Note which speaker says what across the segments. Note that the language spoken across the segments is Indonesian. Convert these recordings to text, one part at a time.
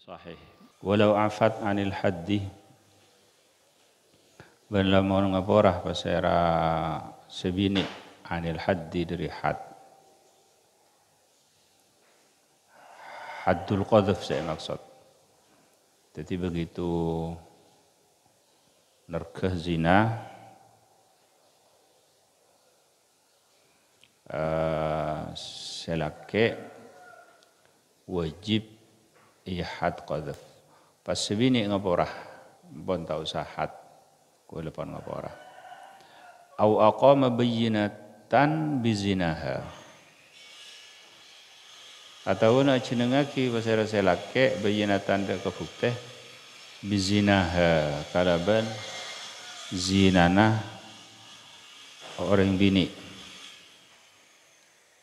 Speaker 1: sahih. Walau afat anil haddi balamun ngaporah pasera sebini anil haddi dari had. Haddul qadhaf saya maksud. Jadi begitu nerkah zina selake wajib had qadhaf. Pas sebini ngaporah bon tau sahat ku lepan ngaporah. Au aqama bayyinatan bizinaha. Atau nak cenengaki pasal selake bayyinatan dak kebukti bizinaha kalaban zinana orang bini.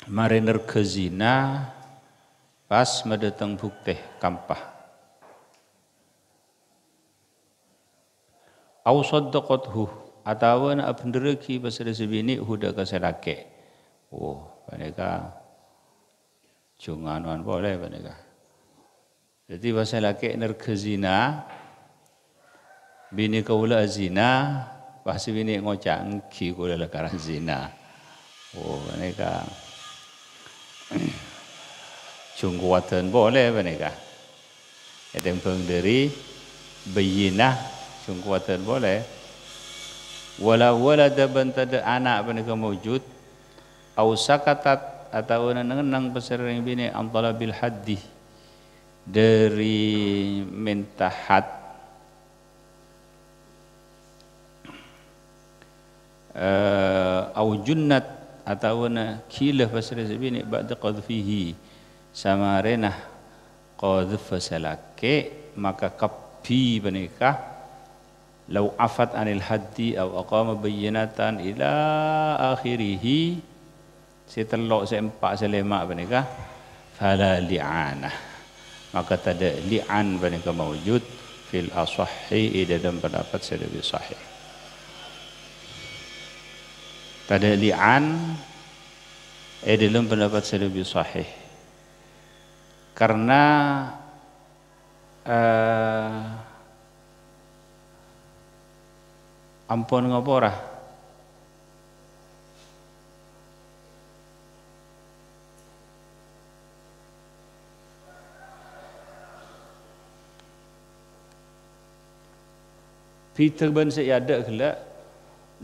Speaker 1: Mariner ke zina pas mendatang bukti kampah. Au saddaqathu atau nak bendereki pasal sebini huda ka selake. Oh, mereka junganuan boleh mereka. Jadi pasal laki nerke zina bini kaula zina pas bini ngocak ki kula lekara zina. Oh, mereka jungkuatan boleh mereka. Yang dari bayinah jungkuatan boleh. Wala walada bantada anak mereka mewujud au sakatat atau nang pasal yang bini antara bil haddi dari minta had au junnat atau kilah pasal bini ba'da qadfihi sama renah qadhf salake maka kapi menikah lau afat anil haddi au aqama bayyinatan ila akhirih setelok seempak selemak benika fala li'anah maka tada li'an benika mawujud fil asahhi dalam pendapat yang lebih sahih. Tada li'an dalam pendapat yang lebih sahih karena ampun ngaporah Peter ban sayada kala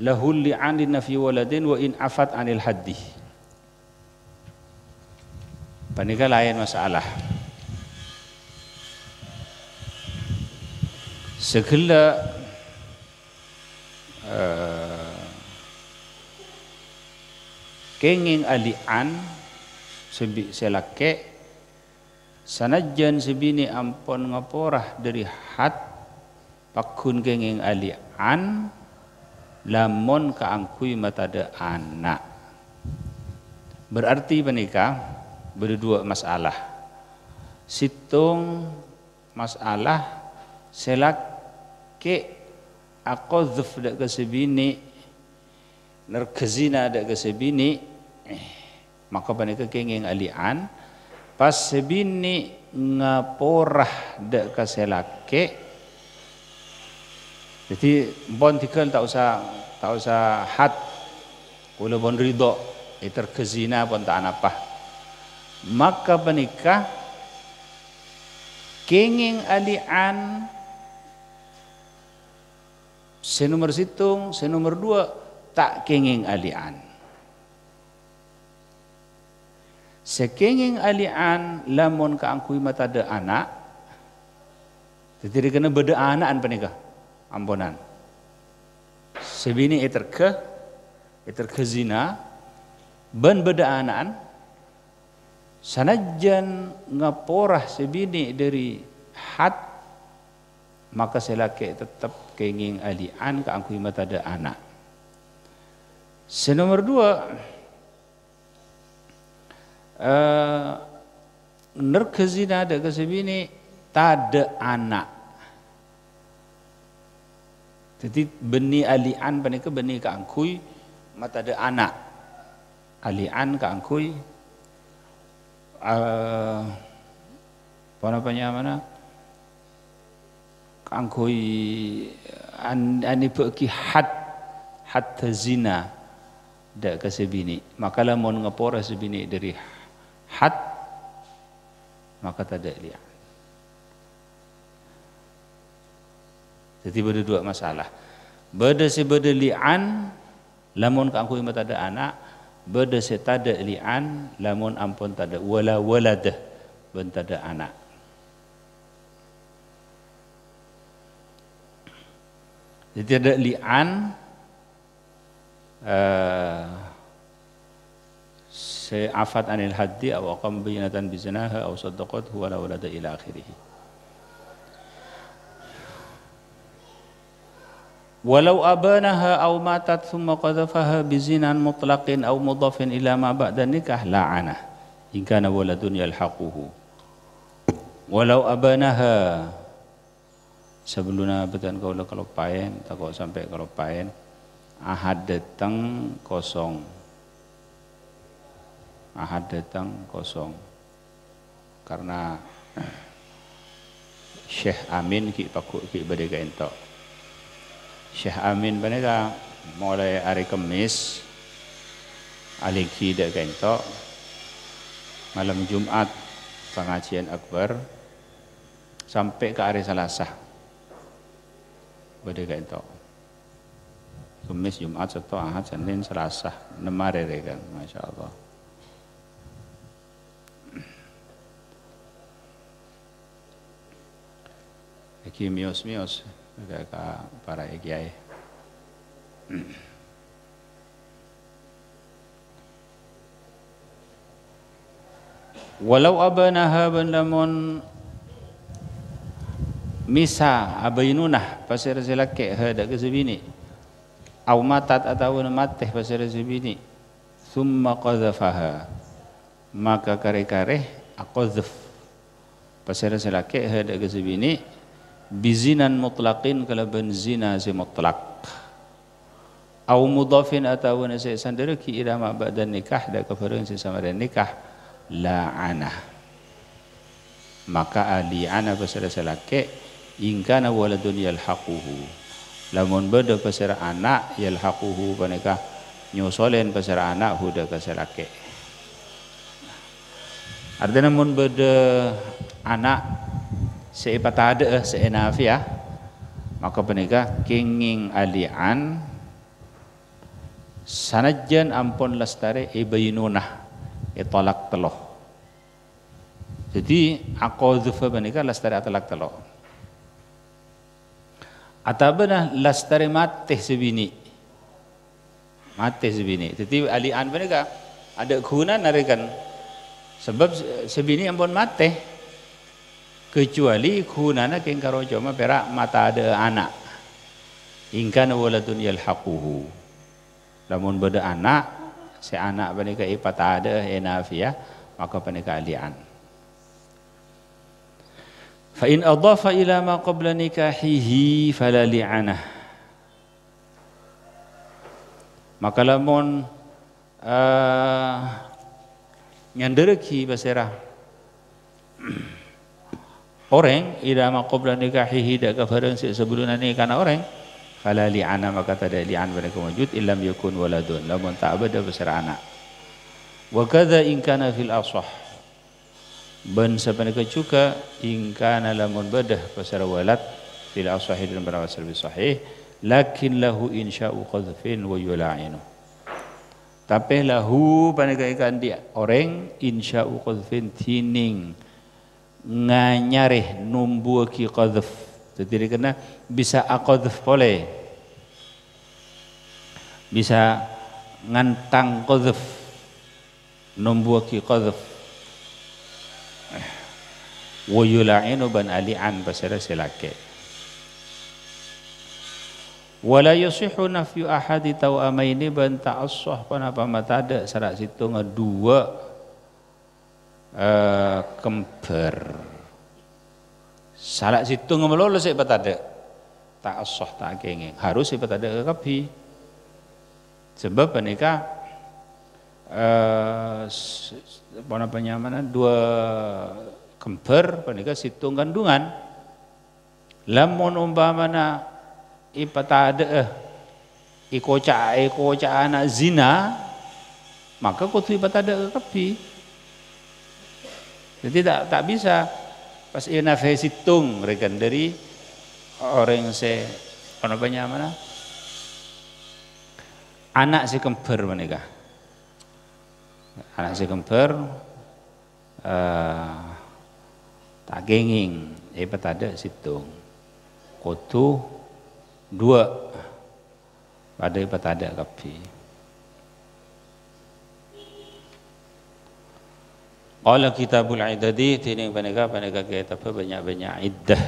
Speaker 1: lahul li'an linafi waladin wa in afat anil haddi. Panika lain masalah. Segala kenging alian selake sanajan sebini ampun ngaporah dari had pakun kenging alian lamun kaangkui matada anak. Berarti menikah berdua masalah. Situng masalah selake aqadhf dak kesebini nerkezina dak kesebini maka menikah kenging alian pas sebini ngaporah dak kaselake. Jadi bon tikal tak usah had kula bon ridho terkezina pun tak apa. Maka menikah kenging alian senomor situng, senomor dua tak kenging alian. Sekenging alian lamun kaangkui mata ada anak, jadi kena beda anakan penikah, ampunan. Sebini iterke zina, ban beda anakan, sanajan ngaporah sebini dari had, maka selaki tetap kenging alian kaangkui mata ada anak. Senomor dua, nerkezina ada kesebini tada anak. Jadi beni alian panika beni kaangkui mata ada anak. Alian kaangkui apa namanya mana? angkoi ani beki had zina dak kasebini maka lamun ngapora sebini dari had maka tak ada li'an. Jadi ada dua masalah. Beda sebeda li'an lamun angkoi mata ada anak, beda setada li'an lamun ampun tada wala waladah ben tada anak. Jadi ada li'an se'afat anil haddi aw aqam bayinatan bizinaha aw saddaqat huwa la walada ila akhirih. Walau abanaha aw matat thumma qadhafaha bizinan mutlaqin aw mudhafin ila ma ba'da nikah la'ana in kana waladun yalhaquhu. Walau abanaha sebelumnya betul kalau paen takut sampai kalau paen ahad datang kosong, ahad datang kosong karena Syekh Amin ki pakuk ki badai entok. Syekh Amin banega mulai hari Kamis aliki dak entok malam Jumat pengajian akbar sampai ke hari Selasa badai entok. Kamis, Jumat, Sabtu, Ahad, Senin, Selasa, 6 hari kan, Masya Allah. Iki mios-mios, agak para kiai. Walau abanaha ban lamun misa abainunah pasir selake hadak kesebini. Aw matat atau mateh pasir sebini summa qadhafaha maka kare-kare aqadhaf pasir selake hada ke sebini bizinan mutlaqin kalaban zina si mutlaq aw mudhafin atau nasi sandera ki ila ma ba'da nikah da kafaran si sama dan nikah la'ana maka ali'ana pasir selake in kana waladun yalhaquhu lamun beda pasir anak yalhaquhu panika nyusolen pasir anak huda kaselake. Artinya mun beda anak seipatade seenafia maka panika kenging alian sanajan ampun lastare ibainunah itolak teloh. Jadi aqadzuf panika lastare atalak teloh. Atabana lastari mateh sebini, jadi alian mereka ada guna narikan sebab sebini ampun mateh kecuali gunana keng karo cuma perak mata ada anak ingkana waladun yalhaquhu lamun beda anak si anak mereka ipata ada enafia maka mereka alian. Fa in adhafa ila ma qabla nikahihi fala li'anah. Maka lamun nyandereki basera orang ila ma qabla nikahihi dak kafaran sebelumna nikah orang fala li'ana maka tak ada li'an mereka wujud illam yakun waladun lamun tak ada basera anak. Wa kadza in kana fil asah ban sebenarnya juga ingkana lamun badah pasara walad fil asahih dan berawasal bi sahih lakin lahu insya'u qadhfin wa yula'inu tapi lahu panegaikan dia orang insya'u qadhfin tining nganyareh numbuaki qadhf jadi kena bisa aqadhf boleh bisa ngantang qadhf numbuaki qadhf wa yula'inu ban ali'an pasara selake wala yasihu nafyu ahadi tawamaini ban ta'assah panapa matada sarak situ ngedua kembar sarak situ ngemelolo sik patada ta'assah tak kenging harus sik patada kekabi sebab menika apa namanya dua kembar panika situng kandungan Lamun umpamana ipatada ikoca anak zina, maka kudu ipatada kapi. Jadi tak bisa pas ina situng rekan dari orang se apa namanya mana? Anak si kembar menikah. Anak si kembar tak genging, ipatada situng. Kudu dua pada ipatada kapi. Qala kitabul iddati tining paneka kitab banyak-banyak iddah.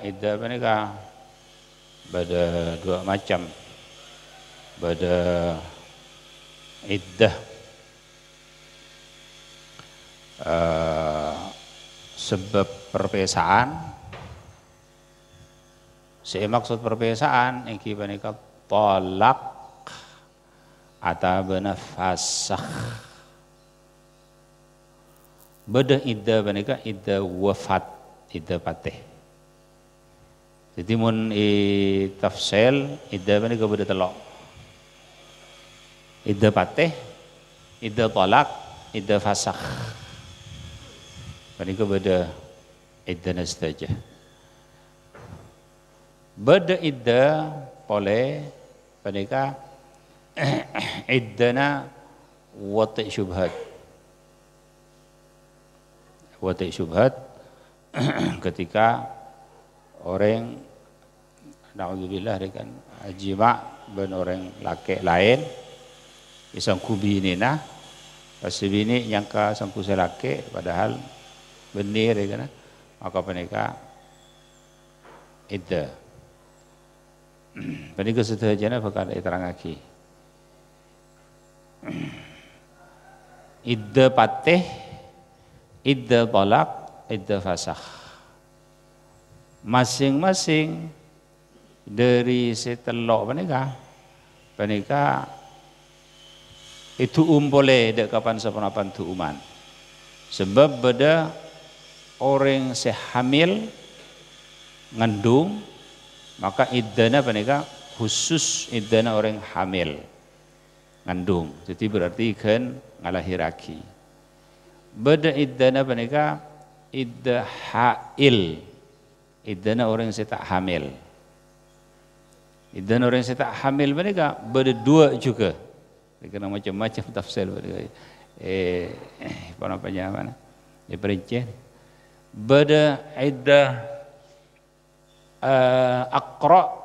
Speaker 1: Iddah paneka ada dua macam. Pada iddah sebab perpesaan, maksud perpesaan iki panika talak atau benafasakh. Beda iddah panika iddah wafat, iddah patih. Jadi mun tafsil iddah panika beda telok. Iddah patih, iddah talak, iddah fasakh. Panika beda iddah saja. Beda iddah oleh panika iddana wati' syubhat. Wati' syubhat ketika orang naudzubillah dengan jima' ben orang laki lain isangku bini nah pas bini nyangka sangku selake padahal bener ya kan maka panika iddah panika sedayana bakal diterangake iddah patih iddah talak iddah fasakh masing-masing dari setelok panika itu boleh dek kapan sepenapan tuuman sebab beda orang sehamil ngandung maka iddana panika khusus iddana orang hamil ngandung jadi berarti kan ngalahiraki beda iddana panika iddah hail iddana orang yang tak hamil iddana orang yang tak hamil panika beda dua juga karena macam-macam tafsir apa namanya mana perincian beda iddah aqra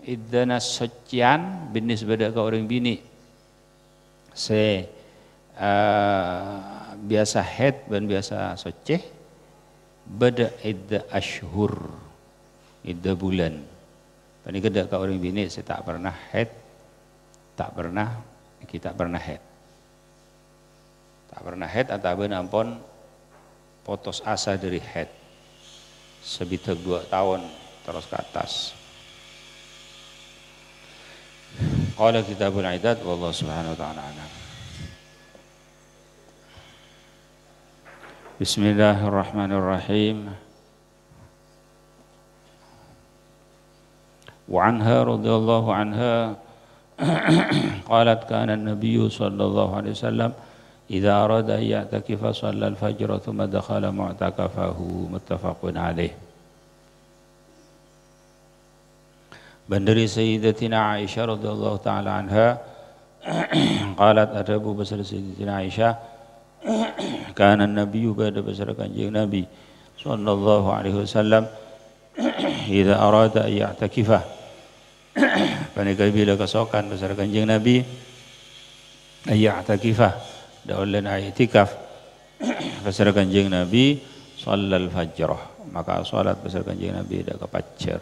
Speaker 1: iddana socyan binis beda ke orang bini biasa haid dan biasa soceh beda iddah ashhur iddah bulan pani kada ke orang bini saya tak pernah haid kita pernah haid atau ampun putus asa dari haid sebitak 2 tahun terus ke atas. Qala kitabul iddat wallahu subhanahu wa ta'ala alam. Bismillahirrahmanirrahim. Wa anha radhiyallahu anha qalat kana an-nabiy sallallahu alaihi wasallam idza arada an ya'takifa shalla al-fajr thumma dakhala mu'takafahu muttafaqun alaih. Bandari Sayyidatina Aisyah radhiyallahu taala anha qalat ada Abu Basar Sayyidatina Aisyah kana an-nabiy pada besar kanjeng Nabi sallallahu alaihi wasallam idza arada an ya'takifa panika bila kesokan besar kanjeng Nabi ya'takifah daulan i'tikaf besar kanjeng Nabi shallal fajr maka salat besar kanjeng Nabi dak kepacer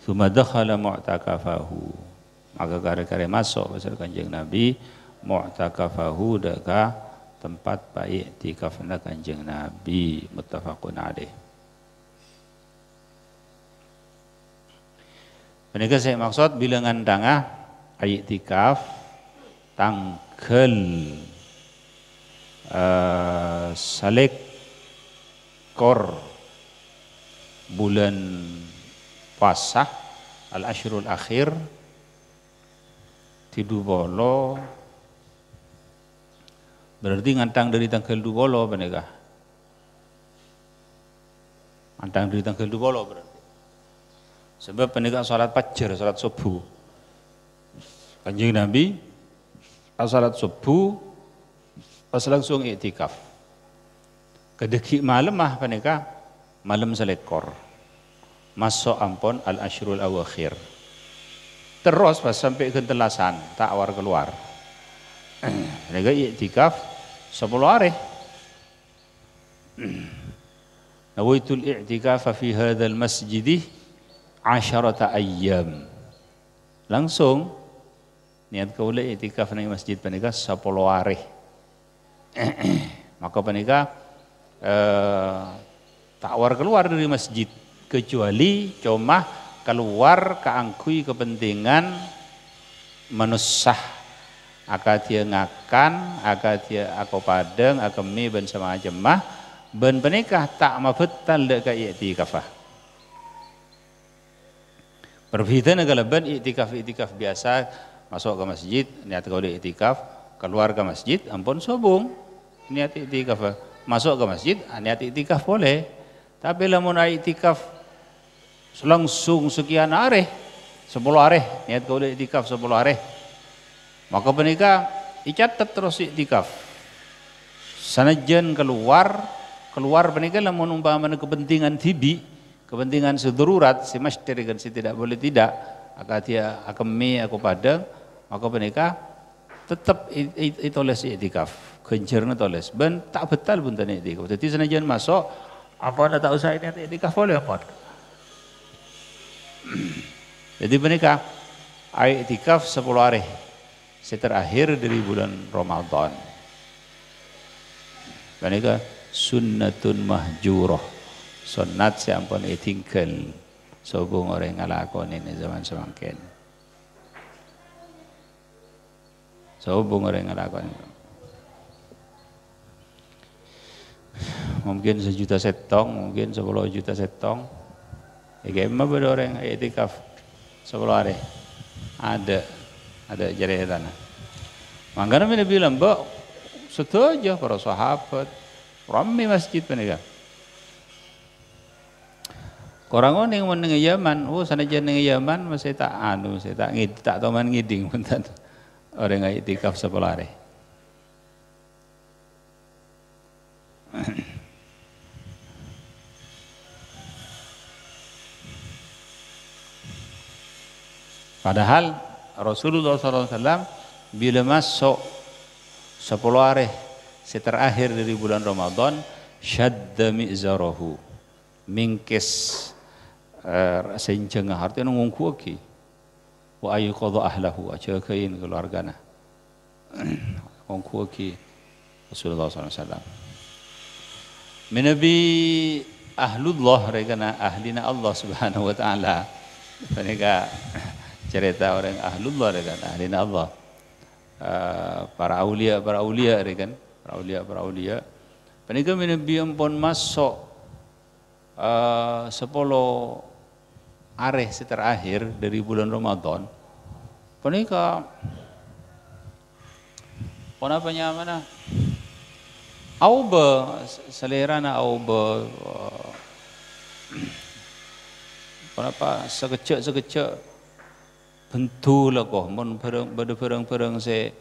Speaker 1: tsumma dakhala mu'takafahu maka kare-kare masuk besar kanjeng Nabi mu'takafahu dak tempat baik iktikafna Kanjeng Nabi muttafaqun alaih. Menika saya maksud bilangan tangah iktikaf tanggal selekor bulan puasa al-asyrul akhir tidu bolo berarti ngantang dari tanggal 2 bolo menika. Ngantang dari tanggal 2 bolo berarti. Sebab menika salat fajar, salat subuh. Kanjeng Nabi salat subuh pas langsung iktikaf. Kedeki malam menika malam selekor. Masuk ampun al-asyrul awakhir. Terus pas sampai ke telasan tak war keluar. Mereka iktikaf 10 hari. Nawaitul i'tikaf fi hadzal masjid 10 ayyam. Langsung niat kaula iktikaf nang masjid panika 10 hari. Maka panika tak war keluar dari masjid kecuali cuma keluar keangkui kepentingan menusah akatia ngakan, akatia ako padeng, akemi ben sama jemah, ben penikah tak mabetal dek ka iktikafah. Berbeda negala ben iktikaf biasa masuk ke masjid niat kau iktikaf, keluar ke masjid ampun sobung niat iktikaf, masuk ke masjid niat iktikaf boleh, tapi lamun iktikaf langsung sekian hari 10 hari niat kau iktikaf 10 hari maka penikah icatat terus iktikaf sanajan keluar penikah lamun umpamanya kepentingan tibi kepentingan sedarurat si master kan si tidak boleh tidak akatia akemi aku padang maka penikah tetap itoles iktikaf kencerna toles ben tak betal pun tanya iktikaf jadi sanajan masuk apa anda tak usah niat iktikaf boleh apa. Jadi menikah iktikaf 10 hari terakhir dari bulan Ramadan. Menikah sunnatun mahjurah. Sunnat siampun itingkel. Sobong orang ngalakon ini zaman semangkin. Sobong orang ngalakon. Mungkin 1 juta setong, mungkin 10 juta setong. Bagaimana pada orang iktikaf 10 hari? Ada jari tanah. Makanya mereka bilang, "Mbak, setuju para sahabat, ramai masjid mereka." Korang yang meneng Yaman, sanajan neng Yaman masih tak tak toman ngiding pun orang iktikaf 10 hari. Padahal Rasulullah SAW bila masuk 10 hari terakhir dari bulan Ramadan syadda mi'zarahu mingkis senjengah artinya ngungku aki wa ayu qadha ahlahu aja kain keluargana ngungku aki Rasulullah SAW menabi ahlullah rekana ahlina Allah Subhanahu wa taala mereka cerita orang ahlullah kan ahlina Allah para aulia kan para aulia penika menabi ampun masuk 10 hari terakhir dari bulan Ramadan penika ponapanya mana auba selerana auba ponapa sekecek bentul lah kok, mon perang se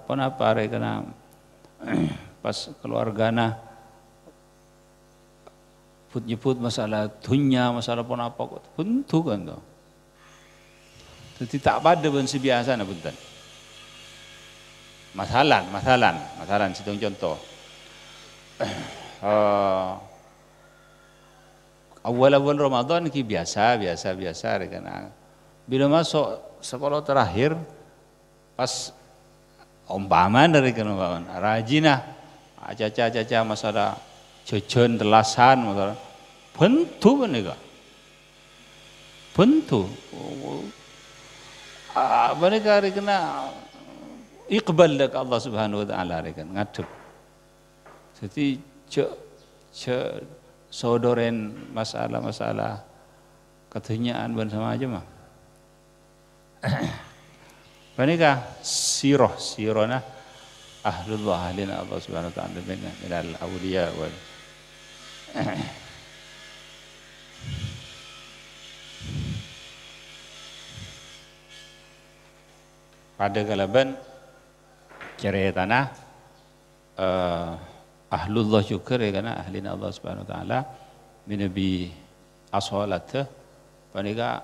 Speaker 1: apa rekana pas keluargana put nyebut masalah dunia masalah pon apa kok bentuk kan tuh, jadi tak pada pun sebiasa na punten. Masalan situng contoh. Awal Ramadan ki biasa rekana. Bila masuk sekolah terakhir pas umpaman dari kan umpaman rajinah aja masalah jajan telasan masalah bentu menika bentu mereka kena iqbal dak Allah Subhanahu wa taala rekan ngadep jadi saudoren masalah ketenyaan ban sama aja mah mereka sirona ahlullah ahlina Allah Subhanahu wa taala minal awliya wal pada kalaban ceritana ahlullah syukur ya karena ahlina Allah Subhanahu wa taala minabi ashalat panika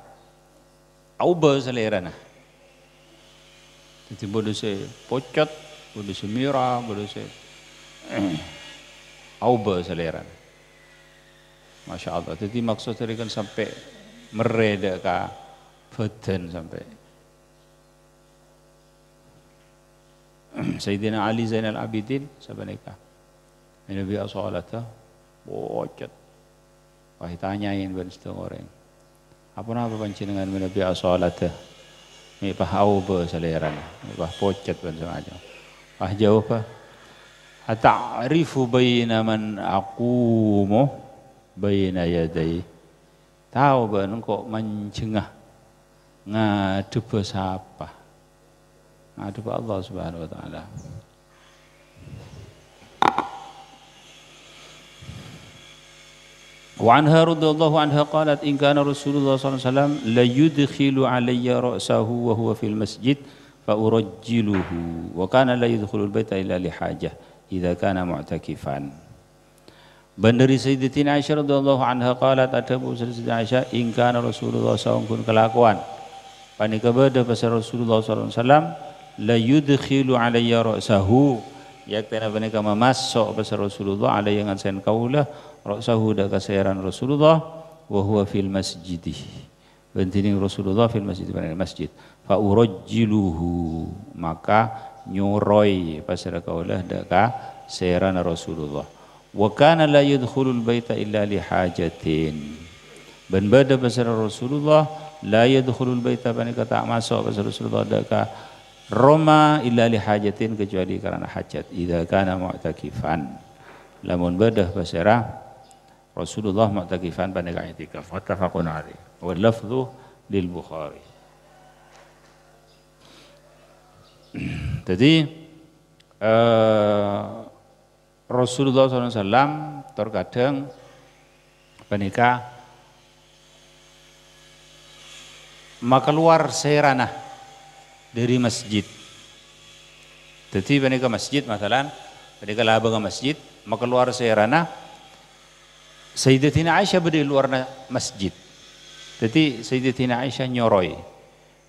Speaker 1: auba selerana jadi bodoh se pocot bodoh se mira bodoh se auba selerana Masya Allah jadi maksud dari kan sampai mereda ka badan sampai Sayyidina Ali Zainal Abidin sabanika Nabi as-salata bocot wah tanyain ban setengah orang apa panjenengan Nabi as-salata mi pahau be saleran mi pah pocot ban sengaja wah jauh pa ata'rifu baina man aqumu baina yadai tahu ban kok mencengah ngadep siapa ngadep Allah Subhanahu wa taala wa anha radhiyallahu anha qalat in kana Rasulullah sallallahu alaihi wasallam la yudkhilu alayya ra'sahu wa huwa fil masjid fa urajjiluhu wa kana la yadkhulul baita illa li hajah idza kana mu'takifan. Bandari Sayyidatina Aisyah radhiyallahu anha qalat ada Sayyidatina Aisyah in kana Rasulullah sallallahu alaihi wasallam kelakuan panika bada pasal Rasulullah sallallahu alaihi wasallam la yudkhilu alayya ra'sahu yaktana panika mamasuk pasal Rasulullah alayya ngan sen kaulah ra'sahu da kasayaran Rasulullah wa huwa fil masjid bentining Rasulullah fil masjid masjid fa urajjiluhu maka nyuroi pasal kaulah da kasayaran Rasulullah wa kana la yadkhulul baita illa li hajatin ban bada pasal Rasulullah la yadkhulul baita panika tak masuk pasal Rasulullah da ka Roma illa li hajatin kecuali karena hajat idza kana mu'takifan lamun badah basara Rasulullah mu'takifan pada i'tikaf muttafaqun alaih wal lafdhu lil Bukhari. Jadi Rasulullah SAW terkadang menikah maka keluar serana dari masjid. Jadi menikah masjid masalan, menikah laba ke masjid, maka keluar serana Sayyidatina Aisyah berada di luar masjid. Jadi Sayyidatina Aisyah nyoroi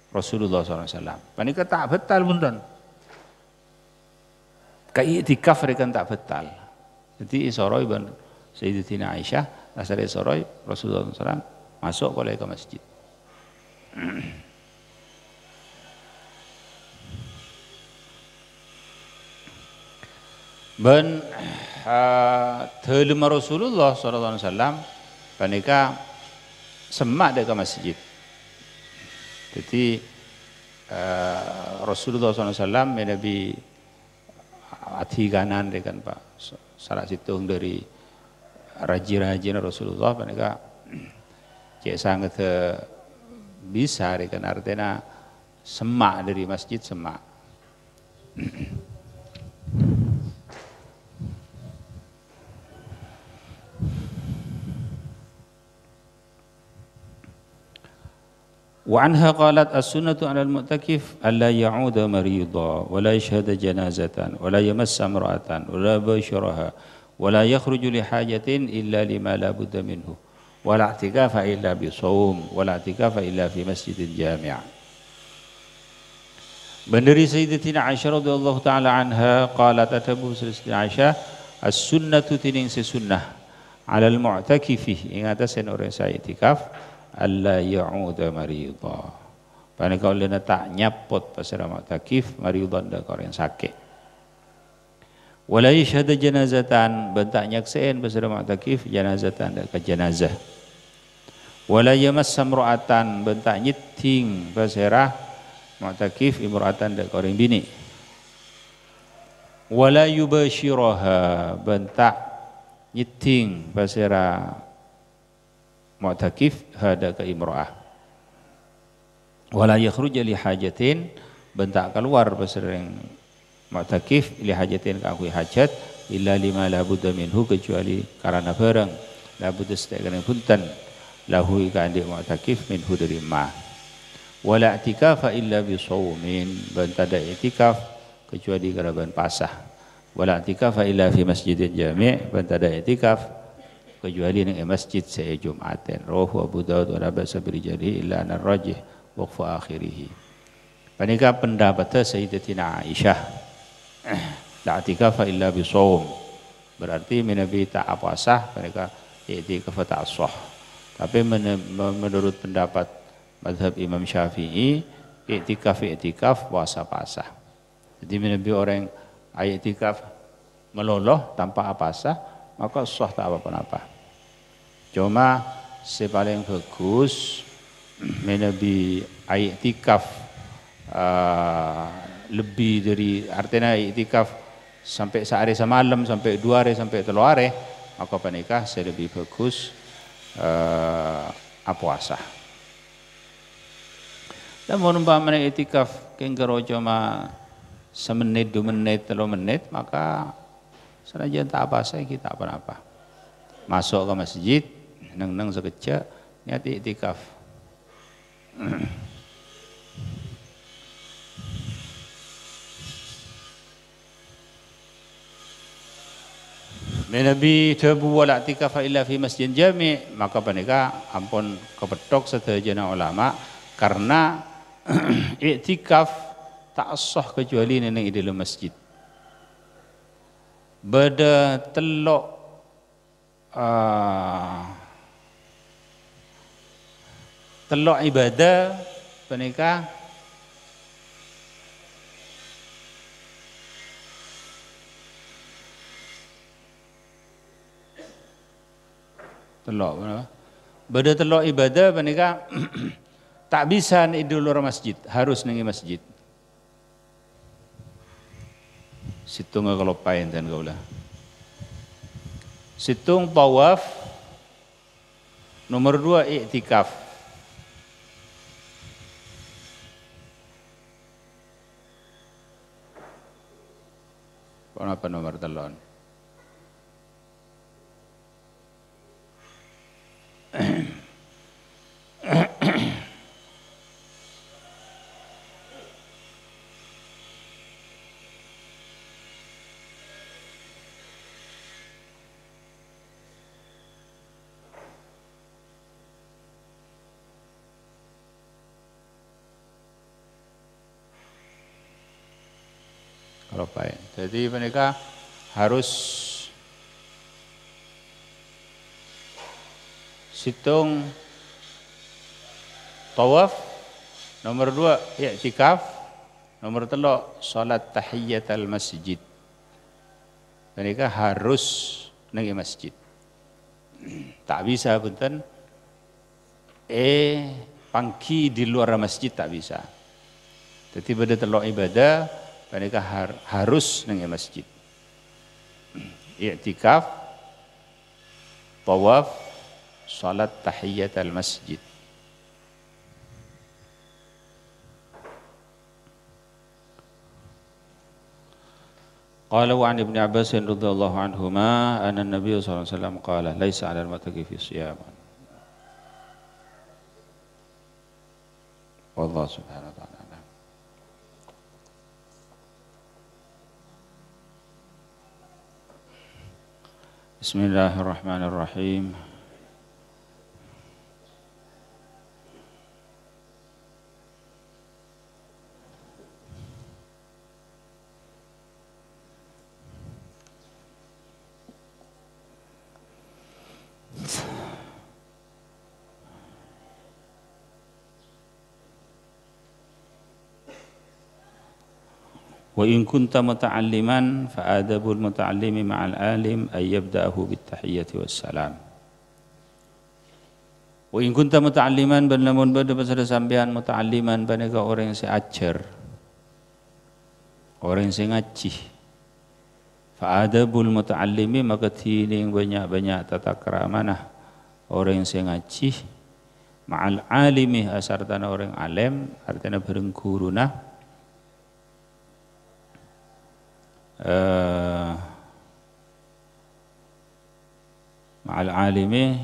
Speaker 1: Rasulullah SAW. Menikah tak betal bundan. Kai i'tikaf mereka tak betal. Jadi soroi ban Sayyidatina Aisyah, asal soroi Rasulullah SAW masuk boleh ke masjid. Ben telema Rasulullah sallallahu alaihi wasallam panika semak dekat masjid. Jadi Rasulullah sallallahu alaihi wasallam Nabi hati kanan dekan Pak salah situng dari raji-raji Rasulullah panika cek sangat bisa dekan artinya semak dari masjid semak. Wa anha qalat as-sunnatu 'ala al-mu'takif alla ya'uda marida wa la yashhada janazatan wa la yamassa imra'atan wa la yabashiraha wa la yakhruju li hajatin illa lima la budda minhu wa la i'tikafa illa bi shaum wa la i'tikafa illa fi masjidil jami'. Bandari Sayyidatina Aisyah radhiyallahu taala anha qalat atabu Sayyidatina Aisyah as-sunnatu tining sesunnah 'ala al-mu'takifi ing atas orang saya i'tikaf alla ya'uda marida Panika ulena tak nyapot pasira mu'takif mariudan da orang sakit. Wala yashhadu janazatan bentak nyakseen pasira mu'takif janazatan da ka jenazah. Wala yamassa imra'atan bentak nyiting pasira mu'takif imra'atan da ka orang bini. Wala yubashiraha bentak nyiting pasira mu'takif hada ka imra'ah. Wala yakhruja li hajatin bentak keluar pasering mu'takif li hajatin ka akui hajat illa lima la budda minhu kecuali karena barang la budda setakan punten lahu ka andik mu'takif minhu dari ma. Wala i'tikafa illa bi shaumin bentak ada i'tikaf kecuali karaban pasah. Wala i'tikafa illa fi masjidin jami' bentak ada i'tikaf kecuali ning masjid saya Jumaten. Rawahu Abu Daud wa la ba'sa bi rijalihi illa an rajih waqfu akhirih. Panika pendapat Sayyidatina Aisyah la i'tikafa illa bi shaum. Berarti Nabi tak puasa, mereka i'tikaf tak sah. Tapi menurut pendapat mazhab Imam Syafi'i i'tikaf puasa. Jadi Nabi orang i'tikaf meloloh tanpa puasa, maka sah tak apa-apa. Cuma sepaling bagus Nabi i'tikaf lebih dari artinya i'tikaf sampai sehari semalam, sampai 2 hari, sampai 3 hari, maka panikah saya lebih bagus puasa. Dan mau numpah mana i'tikaf kenggaro cuma semenit, 2 menit, 3 menit, maka senajan tak puasa kita apa-apa. Masuk ke masjid, neng sekejap, niat i'tikaf. Nabi tabu wala i'tikaf illa fi masjid jami', maka panika ampun kepethok sedaya ulama karena i'tikaf tak sah kecuali nang di dalam masjid. Beda telok ibadah panika telok apa? Beda telok ibadah panika tak bisa di luar masjid, harus ning masjid. Situng kelopain dan kaula. Situng tawaf nomor 2 i'tikaf. Apa nomor telon? Jadi mereka harus situng tawaf, nomor 2 i'tikaf, nomor 3 salat tahiyatul masjid. Mereka harus nang masjid. Tak bisa punten pangki di luar masjid tak bisa. Jadi pada telok ibadah mereka harus nang masjid. I'tikaf, tawaf, salat tahiyatul masjid. Qala wa an Ibnu Abbas radhiyallahu anhuma anna an-nabiy sallallahu alaihi wasallam qala laisa 'alal mu'takifi shiyam. Wallahu subhanahu wa ta'ala. Bismillahirrahmanirrahim. Wa in kunta muta'alliman fa adabul muta'allimi ma'al alim ay yabda'ahu bit tahiyyati wassalam. Wa in kunta muta'alliman ban lamun bade pasada sampean muta'alliman banega orang yang ajar. Orang yang ngaji. Fa adabul muta'allimi maka tining banyak-banyak tata keramana orang yang ngaji ma'al alimi asartana orang alim artinya bareng guruna. Ma'al alimi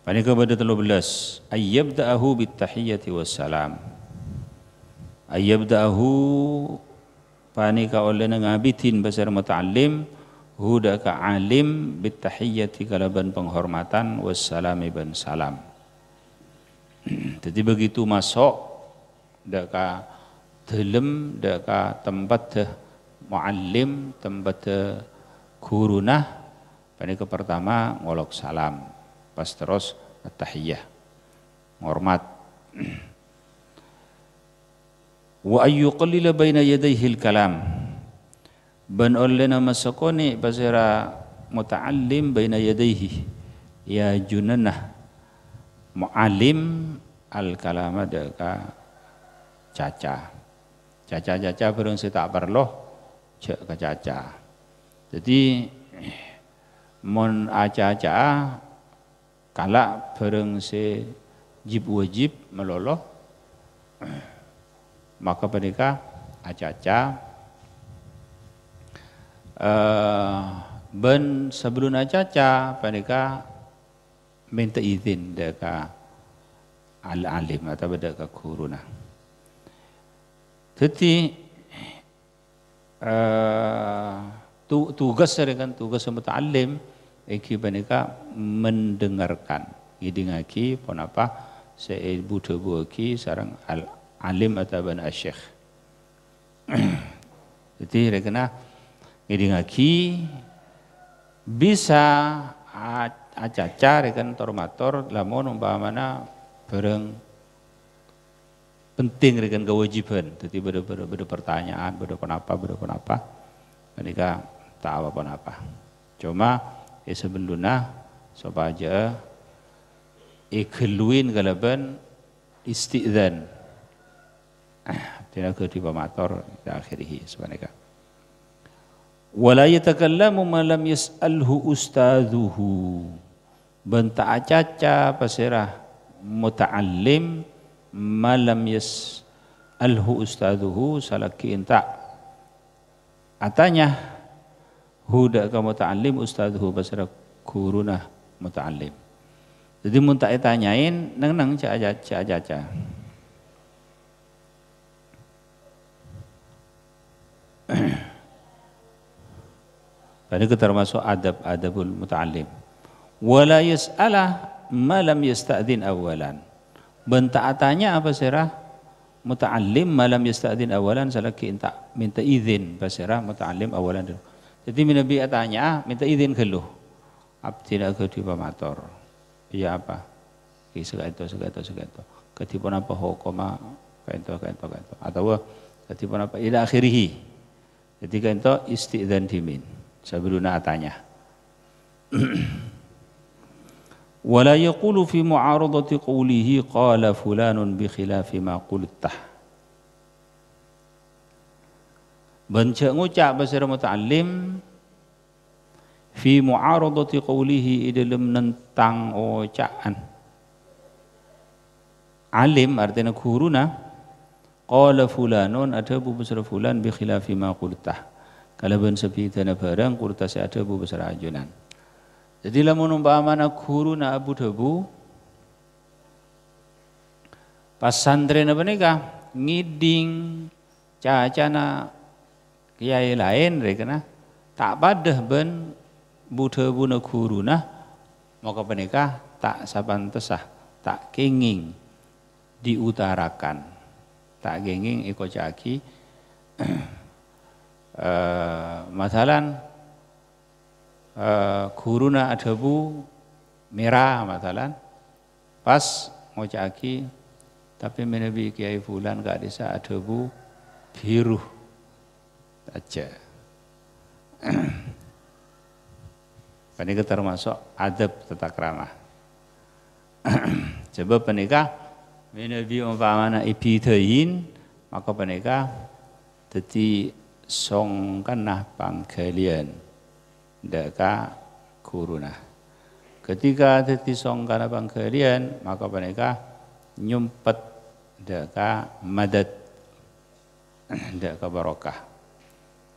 Speaker 1: panika pada 13 ayyabda'ahu bitahiyyati wassalam. Ayyabda'ahu panika oleh ngabitin basar muta'allim huda ka alim bitahiyyati kalaban penghormatan wassalami ban salam. Jadi begitu masuk dak ka dalem dak ka tempat muallim tempat guruna panika pertama ngolok salam pas terus at-tahiyyah hormat. Wa ayyuqallila baina yadayhi al-kalam ban olena masakoni basira muta'allim baina yadayhi ya junanah mu'allim al-kalama deka caca bareng tak perlu cek ke caca. Jadi mon aca-aca kala bareng se jib wajib meloloh maka mereka aca-aca ben sebelum aca-aca mereka minta izin deka al-alim atau deka guruna. Jadi tugas muta'allim iki mereka mendengarkan idingaki pun apa se budu ki sarang al-alim atau ban asyikh. Jadi rekena idingaki bisa acaca rekan tormator lamun umpamana bareng penting rekan kewajiban. Jadi beda pertanyaan, beda penapa mereka tak apa-apa. Cuma sebelumnya supaya keluin galaban istidzan tidak ke motor di akhirih sebenarnya. Wala yatakallamu ma lam yas'alhu ustadhuhu. Benta acaca pasirah muta'allim ma lam yas'alhu ustadhuhu salaki inta atanya huda ka muta'allim ustadhuhu pasirah guruna muta'allim. Jadi mun tak tanyain nang ca acaca. Tadi itu termasuk adabul muta'allim. Wala yas'alah ma lam yasta'din awalan. Benta'atanya apa sirah muta'allim ma lam yasta'din awalan salaki minta izin pasirah muta'allim awalan dulu. Jadi minabi atanya minta izin keluh. Abdina ke di pamator. Iya apa? Segato. Ketipun apa hukuma kaito. Atau ketipun apa ila akhirih. Jadi kaito istidzan dimin. Sebelum atanya. Wala yaqulu fi mu'aradati qawlihi qala fulanun bi khilafi ma qultah. Banca ngucap basira muta'allim fi mu'aradati qawlihi dalam nentang ucaan. Alim artinya guruna qala fulanun ada basira fulan bi khilafi ma qultah. Kalau ben sepi tanah barang kurtas ada bu besar ajunan. Jadi lamun umpamana guru na abu debu pas santren apa nikah ngiding cacana kiai lain rekena tak padah ben bu debu na guru na maka penikah tak sabantesah tak kenging diutarakan tak genging iko caki masalan guruna adabu merah masalan pas ngocaki tapi menabi kiai fulan gak bisa adabu biru aja. Ini termasuk adab tata krama. Sebab penikah menabi umpamana ibitahin maka penikah jadi songkanah panggalian deka kuruna. Ketika jadi songkanah panggalian maka penikah nyumpet deka madad deka barokah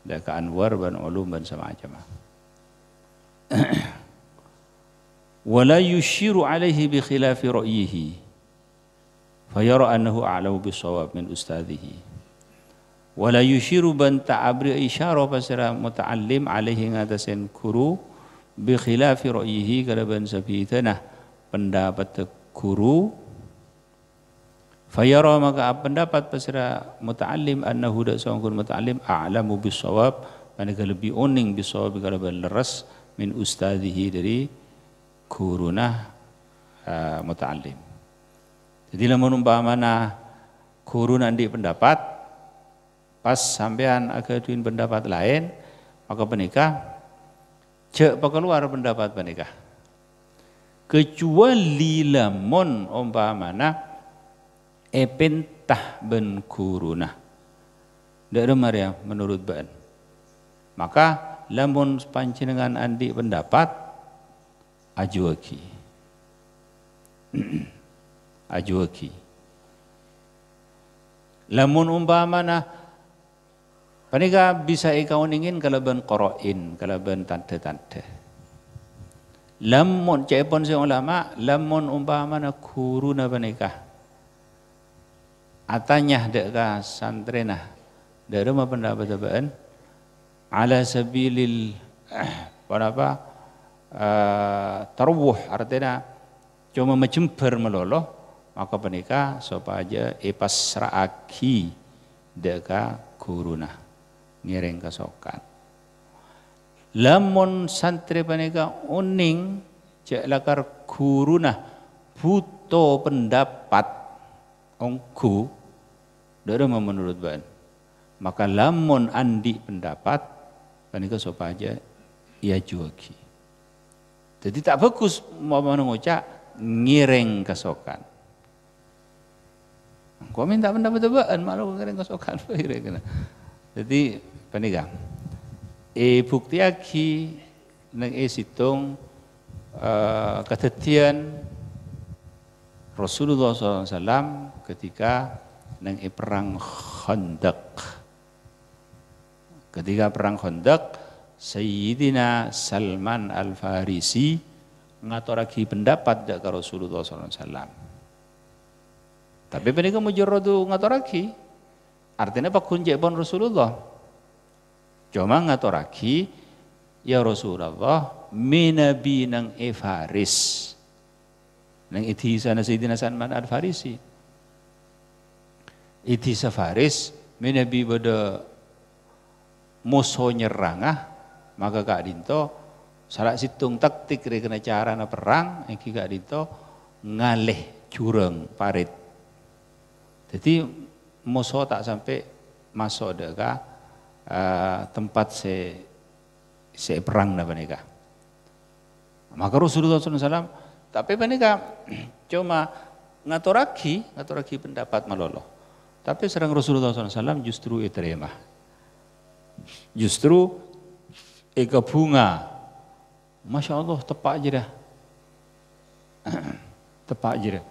Speaker 1: deka anwar ban ulum ban semacam. Wala yushiru alaihi bi khilafi ra'yihi fayara annahu a'lamu bis-shawab min ustadhihi wala yushiru ban ta'abri isyara pasira muta'allim alaihi ngatasen guru bi khilafi ra'yihi kada ban sabitana pendapat guru fayara maka pendapat pasira muta'allim annahu da sangkun muta'allim a'lamu bis-shawab manaka lebih oning bis-shawab kada ban leres min ustadhihi dari guruna muta'allim. Jadi lamun umpamana guru nanti pendapat pas sampean agaduin pendapat lain maka penikah cek keluar pendapat penikah. Kecuali lamun umpamana epentah ben guruna. Ndak Maria menurut ban. Maka lamun panjenengan andi pendapat ajuaki ajuaki lamun umpamana panika bisa ikauningin kalaban qoroin kalaban tante-tante lamun cepon si ulama lamun umpamana guruna panika atanya deka santrena dari ma pendapat apaan ala sabilil taruh artinya cuma menjember meloloh maka penikah supaya pasraaki deka guruna ngiring kesokan lamun santri penikah uning cek lakar guruna buto pendapat ongku dari menurut ban maka lamun andi pendapat panika supaya ia juagi. Jadi tak bagus mau mengucap ngiring kesokan. Kau minta pendapat tebaan malu ngiring kesokan. Jadi panika. Bukti lagi nang situng kedadian Rasulullah SAW ketika nang perang Khandaq. Ketika perang Khandaq, Sayyidina Salman Al-Farisi ngaturaki pendapat dari Rasulullah SAW. Tapi mereka mujarradu ngaturaki, artinya pak kunci pun Rasulullah. Cuma ngaturaki, ya Rasulullah, minabi nang Faris, nang itisa na Sayyidina Salman Al-Farisi. Itisa Faris, minabi pada musuh nyerangah maka kak dinto salah situng taktik kena cara na perang iki kak dinto ngalih jurang parit jadi musuh tak sampai masuk deka tempat se perang na panika maka Rasulullah SAW tapi panika cuma ngaturaki pendapat malolo tapi serang Rasulullah SAW justru iterima justru eka bunga, masya Allah tepak aja dah, tepak aja dah.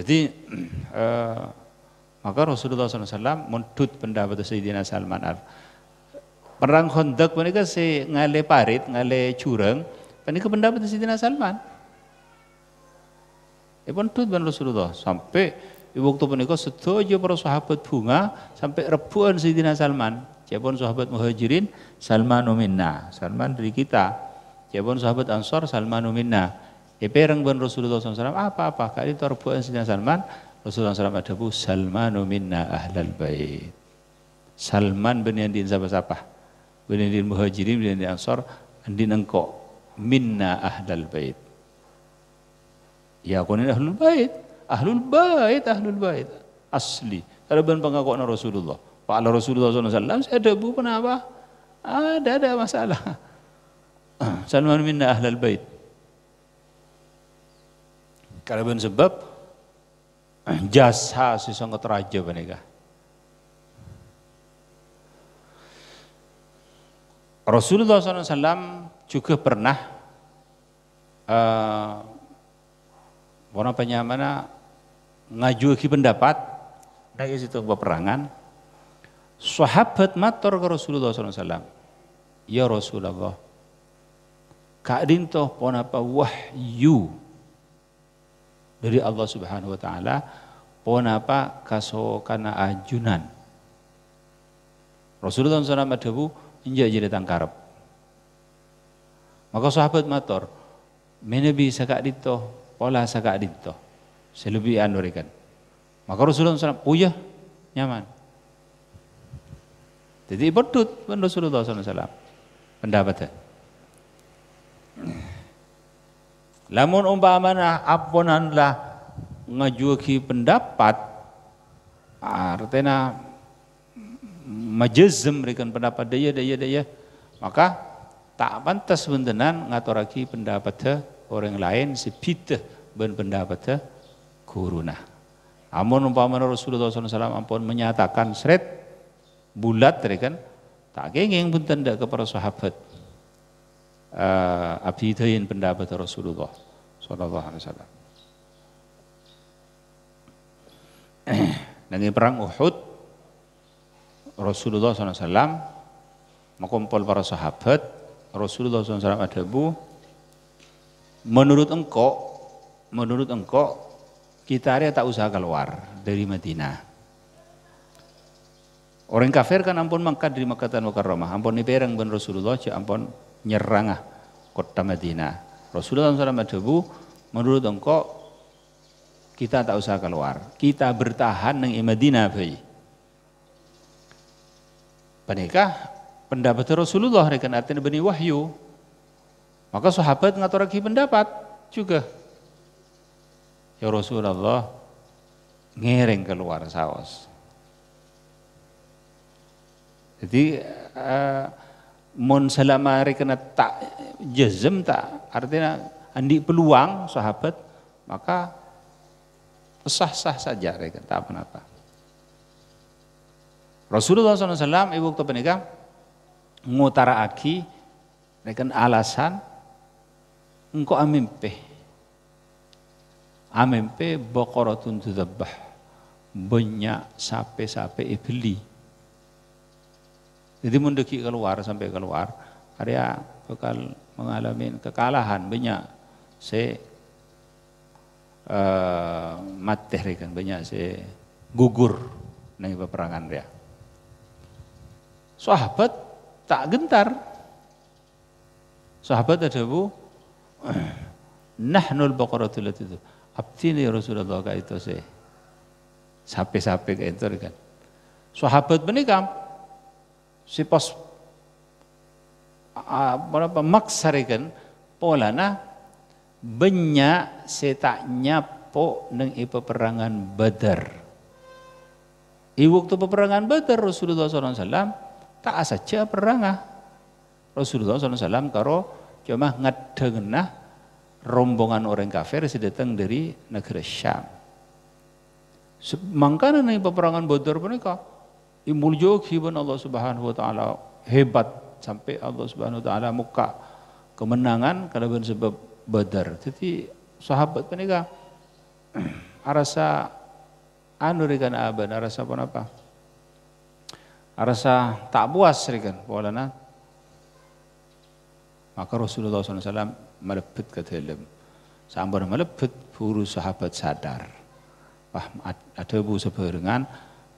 Speaker 1: Jadi maka Rasulullah SAW mendut pendapat Sayyidina Salman perang Khandaq mereka si ngale parit, ngale curang, mereka pendapat Sayyidina Salman. Mendut ban Rasulullah sampai waktu menikah setuju para sahabat bunga sampai rebuan Sayyidina Salman. Siapun sahabat muhajirin Salmanu minna, Salman dari kita. Siapun sahabat Ansor Salmanu minna. Perang ban Rasulullah SAW apa-apa kali itu rebuan Sayyidina Salman Rasulullah SAW adabu Salmanu minna ahlal bait. Salman bin Yandin siapa-siapa. Bin Yandin Muhajirin, bin Yandin Ansar, andin engkau minna ahlal bait. Ya kunin ahlul bait. Ahlul bait, ahlul bait. Asli. Ada ben pengakuan Rasulullah. Pak Rasulullah SAW, saya adabu kenapa? Ada masalah. Salman minna ahlal bait. Kalau ben sebab jasa si sangat raja menikah. Rasulullah SAW juga pernah mana ngajuki pendapat dari situ peperangan. Sahabat matur ke Rasulullah SAW, ya Rasulullah, kak dintoh pon apa wahyu dari Allah Subhanahu wa taala pon apa kasokana ajunan. Rasulullah SAW adabu injak jadi tangkarep. Maka sahabat matur, menebi sakak dito, pola sakak dito. Selebih anurikan. Maka Rasulullah SAW, oh ya, nyaman. Jadi berdut Rasulullah SAW pendapatnya. Lamun umpamana apunanlah ngajuki pendapat, artinya majazem berikan pendapat daya, maka tak pantas bentenan ngaturaki pendapat orang lain sepitah ben pendapat guruna. Amun umpamana Rasulullah SAW ampun menyatakan seret bulat berikan, tak kenging benten dak kepada sahabat. Abdidain pendapat Rasulullah sallallahu alaihi wasallam. Nang perang Uhud Rasulullah SAW mengumpul para sahabat. Rasulullah SAW adabu, menurut engkau kita hari tak usah keluar dari Madinah. Orang kafir kan ampun mangkat dari Makkah Mukarramah, ampun niperang ben Rasulullah ampun nyerangah kota Madinah. Rasulullah SAW adabu, menurut engkau kita tak usah keluar, kita bertahan di Madinah bayi. Panikah pendapat Rasulullah rekan artinya bani wahyu. Maka sahabat ngaturaki pendapat juga. Ya Rasulullah ngereng keluar saos. Jadi mun selama rekan tak jazm tak artinya andi peluang sahabat maka sah-sah saja rekan tak apa-apa. Rasulullah SAW ibu waktu penikah ngutara aki rekan alasan engkau amimpe baqaratun tudabbah banyak sape-sape ibli. Jadi mendeki keluar sampai keluar area bakal mengalami kekalahan banyak mateh rekan banyak gugur nang peperangan dia. Sahabat tak gentar. Sahabat ada bu, nahnul baqaratul itu. Abdi ni Rasulullah ka itu sape-sape ka itu kan. Sahabat menikam, si pos apa maksarikan polana banyak setaknya po neng peperangan Badar. Waktu peperangan Badar Rasulullah SAW tak saja perangah. Rasulullah SAW karo cuma ngadengenah rombongan orang kafir sedatang dari negara Syam. Mangkana nih peperangan Badar mereka imuljo kiban Allah Subhanahu wa taala hebat sampai Allah Subhanahu wa taala muka kemenangan karena sebab Badar. Jadi sahabat mereka arasa anu rekan aban arasa apa? Arasa tak puas rekan polana. Maka Rasulullah SAW melepet ke dalam. Sambil melepet buru sahabat sadar. Wah ada bu sebarengan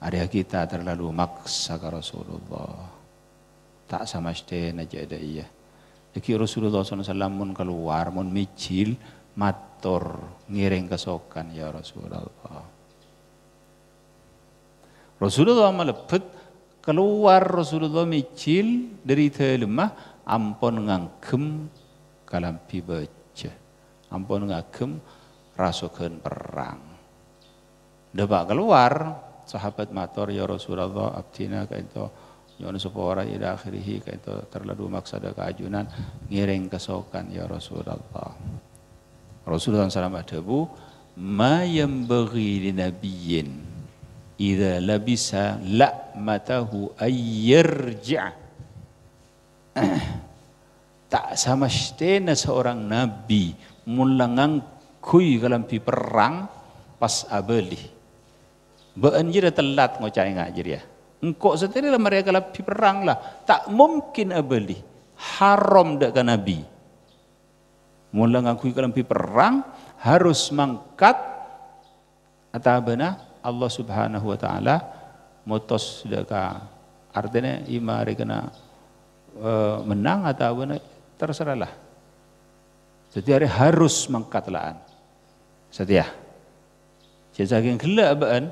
Speaker 1: ada kita terlalu maksa ke Rasulullah. Tak sama sekali aja ada iya. Jadi Rasulullah SAW mun keluar, mun micil, matur, ngiring kesokan ya Rasulullah. Rasulullah melebet keluar Rasulullah micil dari lemah ampun ngagem kalampi baca. Ampun ngagem rasukeun perang. Debak keluar sahabat matur ya Rasulullah abdina kaito nyon supaya ila akhirih kaito terlalu maksada keajunan ngiring kesokan ya Rasulullah. Rasulullah sallallahu alaihi wasallam ma yanbaghi linabiyyin idza labisa la'matahu ayyarji' tak sama stena seorang nabi mulangang kui kalampi perang pas abeli beun jira telat ngocai ngajir ya engkau setiri lah mereka kalampi perang lah tak mungkin abeli haram dak ka nabi mulangang kui kalampi perang harus mangkat atabana Allah Subhanahu wa taala motos deka artinya imari kena menang atau terserahlah. Setiap hari harus mangkatlaan. Setia. Saking gelak baan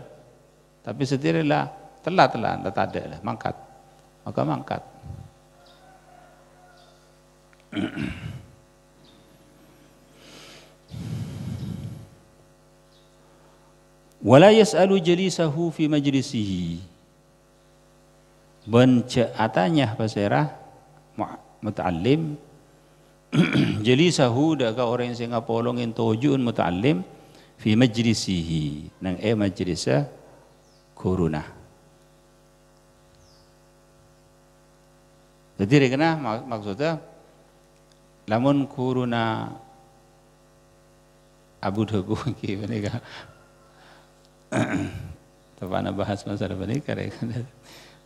Speaker 1: tapi setirilah telat-telat tak ada lah mangkat. Maka mangkat. Wala yas'alu jalisahu fi majlisihi. Benca atanya pasirah muta'allim jalisahu daga orang yang ngapolongin tujuan muta'allim fi majlisihi nang majlisa kuruna. Jadi kena maksudnya lamun kuruna Abu Dhabi gimana ka tepana bahas masalah menikah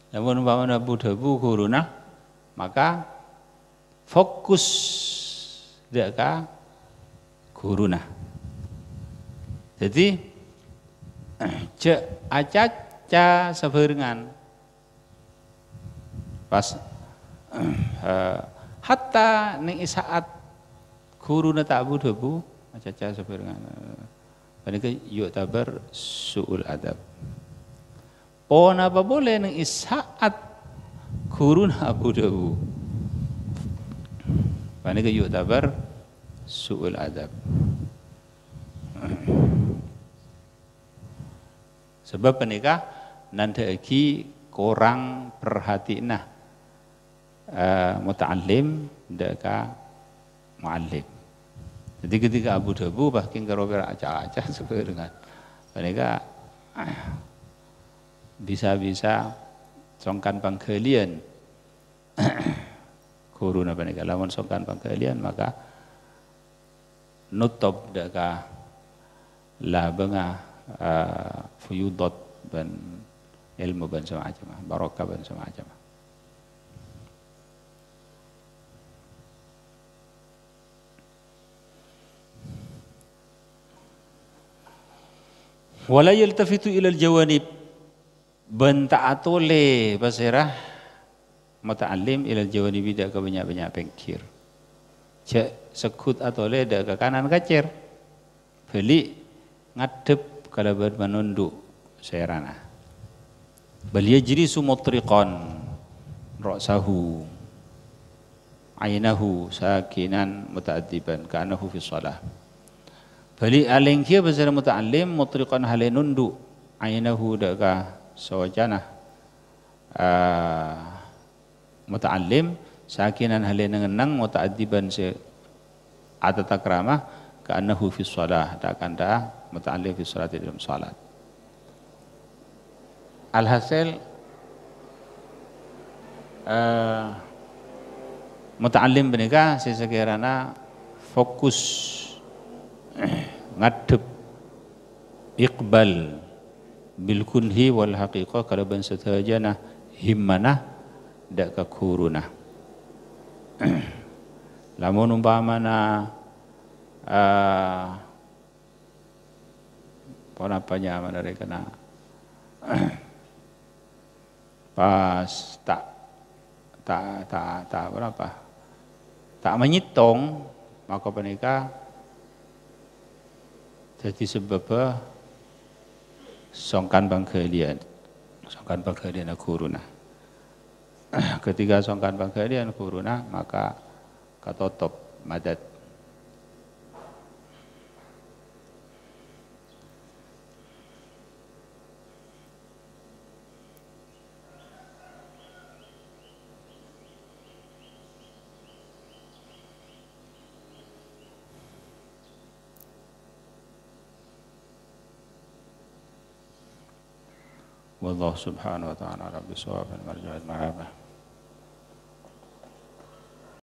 Speaker 1: namun umpamanya Abu Dhabi kuruna maka fokus deka kuruna jadi cek acaca seberengan pas hatta ning saat kuruna tak Abu Dhabi acaca seberengan panika yuk tabar su'ul adab. Oh apa boleh nang isaat kurun Abu Dhabi. Panika yuk tabar su'ul adab. Sebab panika nanti lagi kurang perhatiin muta'allim deka mu'allim. Jadi ketika Abu Dhabi bahkan kalau acak-acak seperti dengan mereka bisa-bisa songkan pangkalian kuruna mereka lawan songkan pangkalian maka nutup deka labanga fuyudot dan ilmu ban semacam barokah ban semacam. Wala yaltafitu ilal jawanib benta atole basirah muta'allim ilal jawanib dak ke banyak-banyak pengkir. Cek sekut atole dak ke kanan kacer. Beli ngadep kalau bermanunduk serana. Bal yajrisu mutriqan ra'sahu ainahu sakinan muta'addiban ka'annahu fi shalah. Bali aling kia basara muta'allim mutriqan hale nunduk ainahu daka sawajana muta'allim sakinan hale nengenang muta'addiban se atatakrama ka'annahu fi shalah dakan da muta'allim fi shalat dalam salat. Alhasil muta'allim benika sesekirana fokus ngadep iqbal bil kunhi wal haqiqah kalau ban satajana himmanah dak kakuruna lamun umpamana apa mana mereka pas tak berapa tak menyitung maka penikah jadi sebab songkan bangkalian songkan pagadian kuruna. Ketika songkan pagadian kuruna maka katotop madat. Wallahu subhanahu wa ta'ala rabbi shawab al marja'at ma'abah.